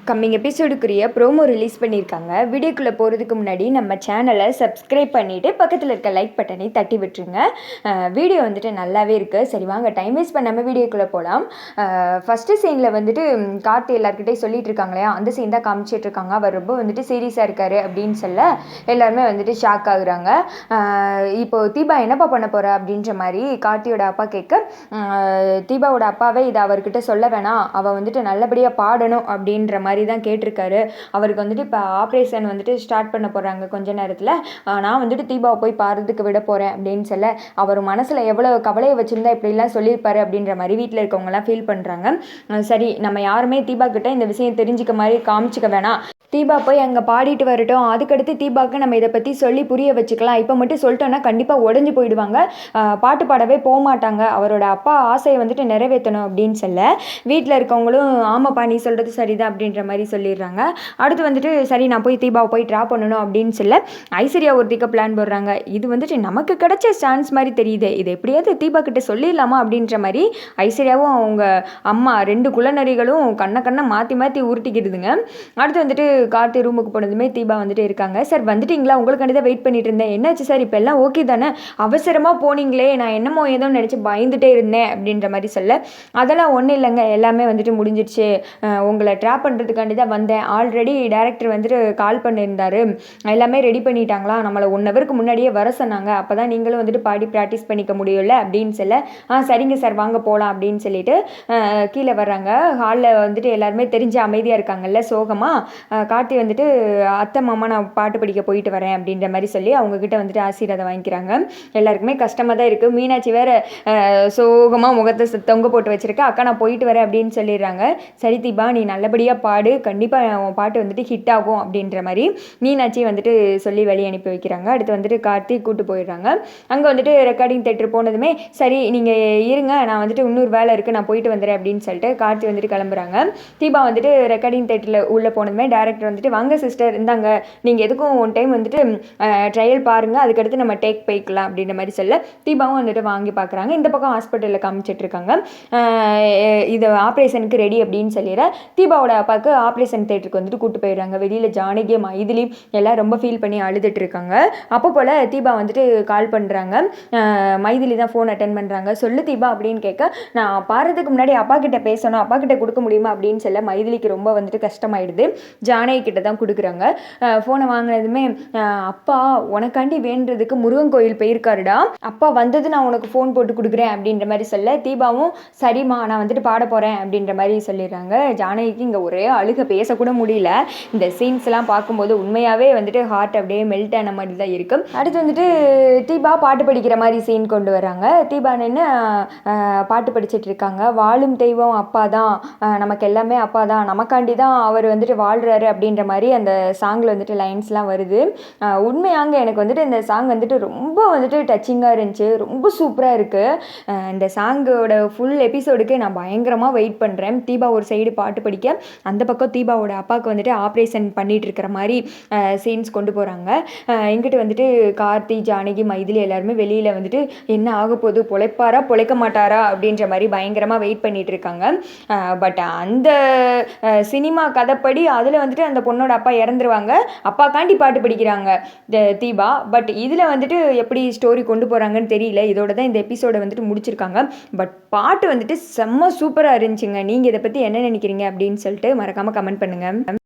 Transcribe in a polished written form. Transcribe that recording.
Coming எபிசோடுக்குரிய promo release பண்ணியிருக்காங்க. வீடியோக்குள்ளே போகிறதுக்கு முன்னாடி நம்ம சேனலை சப்ஸ்கிரைப் பண்ணிவிட்டு பக்கத்தில் இருக்க லைக் பட்டனை தட்டி விட்டுருங்க. வீடியோ வந்துட்டு நல்லாவே இருக்குது. சரி வாங்க டைம் வேஸ்ட் பண்ணாமல் வீடியோக்குள்ளே போகலாம். ஃபஸ்ட்டு சீனில் வந்துட்டு கார்த்தி எல்லாருக்கிட்டையும் சொல்லிட்டு இருக்காங்க இல்லையா, அந்த சீன் தான் காமிச்சிட்ருக்காங்க. அவர் ரொம்ப வந்துட்டு சீரியஸாக இருக்கார் அப்படின்னு சொல்ல எல்லாருமே வந்துட்டு ஷாக் ஆகுறாங்க. இப்போது தீபா என்னப்பா பண்ண போகிற அப்படின்ற மாதிரி கார்த்தியோட அப்பா கேட்க, தீபாவோட அப்பாவே இதை அவர்கிட்ட சொல்ல வேணாம், அவள் வந்துட்டு நல்லபடியாக பாடணும் அப்படின்ற மாதிரி தான் கேட்டிருக்காரு. அவருக்கு வந்துட்டு இப்போ ஆப்ரேஷன் வந்துட்டு ஸ்டார்ட் பண்ண போகிறாங்க கொஞ்ச நேரத்தில். நான் வந்துட்டு தீபாவை போய் பாடுறதுக்கு விட போகிறேன் அப்படின்னு சொல்ல, அவர் மனசில் எவ்வளோ கவலையை வச்சுருந்தா இப்படிலாம் சொல்லியிருப்பாரு அப்படின்ற மாதிரி வீட்டில் இருக்கவங்கலாம் ஃபீல் பண்ணுறாங்க. சரி நம்ம யாருமே தீபா கிட்ட இந்த விஷயம் தெரிஞ்சுக்க மாதிரி காமிச்சிக்க வேணாம், தீபா போய் அங்கே பாடிட்டு வரட்டும், அதுக்கடுத்து தீபாவுக்கு நம்ம இதை பற்றி சொல்லி புரிய வச்சுக்கலாம். இப்போ மட்டும் சொல்லிட்டோன்னா கண்டிப்பாக உடஞ்சி போயிடுவாங்க, பாட்டு பாடவே போக மாட்டாங்க, அவரோட அப்பா ஆசையை வந்துட்டு நிறைவேற்றணும் அப்படின்னு சொல்ல வீட்டில் இருக்கவங்களும் ஆமாப்பா நீ சொல்கிறது சரிதான் அப்படின்ற மாதிரி சொல்லிடுறாங்க. அடுத்து வந்துட்டு சரி நான் போய் தீபாவை போய் ட்ராப் பண்ணணும் அப்படின்னு சொல்ல ஐஸ்வர்யா ஒருத்திக்க பிளான் போடுறாங்க. இது வந்துட்டு நமக்கு கிடைச்ச சான்ஸ் மாதிரி தெரியுது, இது எப்படியாவது தீபா கிட்ட சொல்லிடலாமா அப்படின்ற மாதிரி ஐஸ்வர்யாவும் அவங்க அம்மா 2 குலநரிகளும் கண்ணை மாற்றி மாற்றி உருட்டிக்கிடுதுங்க. அடுத்து வந்துட்டு கார்த்தி ரூமுக்கு போனதுமே தீபா வந்துட்டு இருக்காங்க. சார் வந்துட்டிங்களா, உங்களுக்காண்டி தான் வெயிட் பண்ணிட்டு இருந்தேன், என்னாச்சு சார் இப்போ எல்லாம் ஓகே தானே, அவசரமாக போனீங்களே, நான் என்னமோ ஏதோ நினச்சி பயந்துட்டே இருந்தேன் அப்படின்ற மாதிரி சொல்ல, அதெல்லாம் ஒன்றும் இல்லைங்க, எல்லாமே வந்துட்டு முடிஞ்சிடுச்சு, உங்களை ட்ராப் பண்ணுறதுக்காண்டி தான் வந்தேன், ஆல்ரெடி டேரக்டர் வந்துட்டு கால் பண்ணியிருந்தாரு, எல்லாமே ரெடி பண்ணிட்டாங்களா, நம்மளை 1 ஹவருக்கு முன்னாடியே வர சொன்னாங்க, அப்போ தான் நீங்களும் வந்துட்டு பாடி ப்ராக்டிஸ் பண்ணிக்க முடியும்ல அப்படின்னு சொல்ல, சரிங்க சார் வாங்க போகலாம் அப்படின்னு சொல்லிட்டு கீழே வர்றாங்க. ஹாலில் வந்துட்டு எல்லாருமே தெரிஞ்சு அமைதியாக இருக்காங்கல்ல சோகமாக. கார்த்தி வந்துட்டு அத்தை மாமா நான் பாட்டு படிக்க போயிட்டு வரேன் அப்படின்ற மாதிரி சொல்லி அவங்கக்கிட்ட வந்துட்டு ஆசீர்வாதம் வாங்கிக்கிறாங்க. எல்லாருக்குமே கஷ்டமாக தான் இருக்குது. மீனாட்சி வேறு சோகமாக முகத்தை தொங்க போட்டு வச்சுருக்கா. அக்கா நான் போயிட்டு வரேன் அப்படின்னு சொல்லிடுறாங்க. சரி தீபா நீ நல்லபடியாக பாடு, கண்டிப்பாக உன் பாட்டு வந்துட்டு ஹிட் ஆகும் அப்படின்ற மாதிரி மீனாட்சி வந்துட்டு சொல்லி வெளியே அனுப்பி வைக்கிறாங்க. அடுத்து வந்துட்டு கார்த்தி கூட்டு போயிடுறாங்க. அங்கே வந்துட்டு ரெக்கார்டிங் தேட்டர் போனதுமே சரி நீங்கள் இருங்க, நான் வந்துட்டு இன்னொரு வேலை இருக்குது, நான் போயிட்டு வந்துடுறேன் அப்படின்னு சொல்லிட்டு கார்த்தி வந்துட்டு கிளம்புறாங்க. தீபா வந்துட்டு ரெக்கார்டிங் தேட்டரில் உள்ளே போனதுமே டேரக்டர் வந்துட்டு வாங்க சிஸ்டர் இருந்தாங்க, நீங்கள் எதுக்கும் ஒன் டைம் வந்துட்டு ட்ரையல் பாருங்கள், அதுக்கடுத்து நம்ம டேக் போய்க்கலாம் அப்படின்ற மாதிரி சொல்ல தீபாவும் வந்துட்டு வாங்கி பார்க்குறாங்க. இந்த பக்கம் ஹாஸ்பிட்டலில் காமிச்சிட்டு இருக்காங்க. இது ஆப்ரேஷனுக்கு ரெடி அப்படின்னு சொல்லிடுற தீபாவோட அப்பாவுக்கு ஆப்ரேஷன் தேட்டருக்கு வந்துட்டு கூட்டு போயிடுறாங்க. வெளியில் ஜானகி மைதிலி எல்லாம் ரொம்ப ஃபீல் பண்ணி அழுதுட்டு இருக்காங்க. அப்போ போல் தீபா வந்துட்டு கால் பண்ணுறாங்க. மைதிலி தான் ஃபோன் அட்டன் பண்ணுறாங்க. சொல்லு தீபா அப்படின்னு கேட்க, நான் பாடுறதுக்கு முன்னாடி அப்பா கிட்ட பேசணும், அப்பா கிட்ட கொடுக்க முடியுமா அப்படின்னு சொல்ல மைதிலிக்கு ரொம்ப வந்துட்டு கஷ்டமாயிடுது. ஜானகி கிட்ட தான் கொடுக்குறாங்க. ஃபோனை வாங்கினதுமே அப்பா உனக்காண்டி வேண்டுறதுக்கு முருகன் கோயில் போயிருக்காருடா, அப்பா வந்தது நான் உனக்கு ஃபோன் போட்டு கொடுக்குறேன் அப்படின்ற மாதிரி சொல்ல தீபாவும் சரிம்மா நான் வந்துட்டு பாட போகிறேன் அப்படின்ற மாதிரி சொல்லிடுறாங்க. ஜானகிக்கு இங்கே ஒரே அழுக, பேசக்கூட முடியல. இந்த சீன்ஸ்லாம் பார்க்கும்போது உண்மையாகவே வந்துட்டு ஹார்ட் அப்படியே மெல்ட் ஆன மாதிரி தான் இருக்கும். அடுத்து வந்துட்டு தீபா பாட்டு படிக்கிற மாதிரி சீன் கொண்டு வராங்க. தீபா நின்று பாட்டு படிச்சுட்டு இருக்காங்க. வாழும் தெய்வம் அப்பா தான், நமக்கு எல்லாமே அப்பா தான், நமக்காண்டி தான் அவர் வந்துட்டு வாழ்கிறாரு அப்படின்ற மாதிரி அந்த சாங்கில் வந்துட்டு லைன்ஸ்லாம் வருது. உண்மையாங்க எனக்கு வந்துட்டு இந்த சாங் வந்துட்டு ரொம்ப வந்துட்டு டச்சிங்காக இருந்துச்சு, ரொம்ப சூப்பராக இருக்குது. இந்த சாங்கோட ஃபுல் எபிசோடுக்கு நான் பயங்கரமாக வெயிட் பண்ணுறேன். தீபா ஒரு சைடு பாட்டு படிக்க, அந்த பக்கம் தீபாவோட அப்பாவுக்கு வந்துட்டு ஆப்ரேஷன் பண்ணிட்டு இருக்கிற மாதிரி சீன்ஸ் கொண்டு போகிறாங்க. இங்கிட்டு வந்துட்டு கார்த்தி ஜானகி மைதிலி எல்லாருமே வெளியில் வந்துட்டு என்ன ஆக போகுது, பொழைப்பாரா பொழைக்க மாட்டாரா அப்படின்ற மாதிரி பயங்கரமாக வெயிட் பண்ணிட்டு இருக்காங்க. பட் அந்த சினிமா கதைப்படி அதில் வந்துட்டு அந்த பொண்ணோட அப்பா இறந்துருவாங்க, அப்பாக்காண்டி பாட்டு படிக்கிறாங்க தீபா. பட் இதில் வந்துட்டு எப்படி ஸ்டோரி கொண்டு போகிறாங்கன்னு தெரியல. இதோட தான் இந்த எபிசோடை வந்துட்டு முடிச்சிருக்காங்க. பட் பாட்டு வந்துட்டு செம்ம சூப்பராக இருந்துச்சுங்க. நீங்கள் இதை பற்றி என்ன நினைக்கிறீங்க அப்படின்னு சொல்லிட்டு மறக்காமல் கமெண்ட் பண்ணுங்கள்.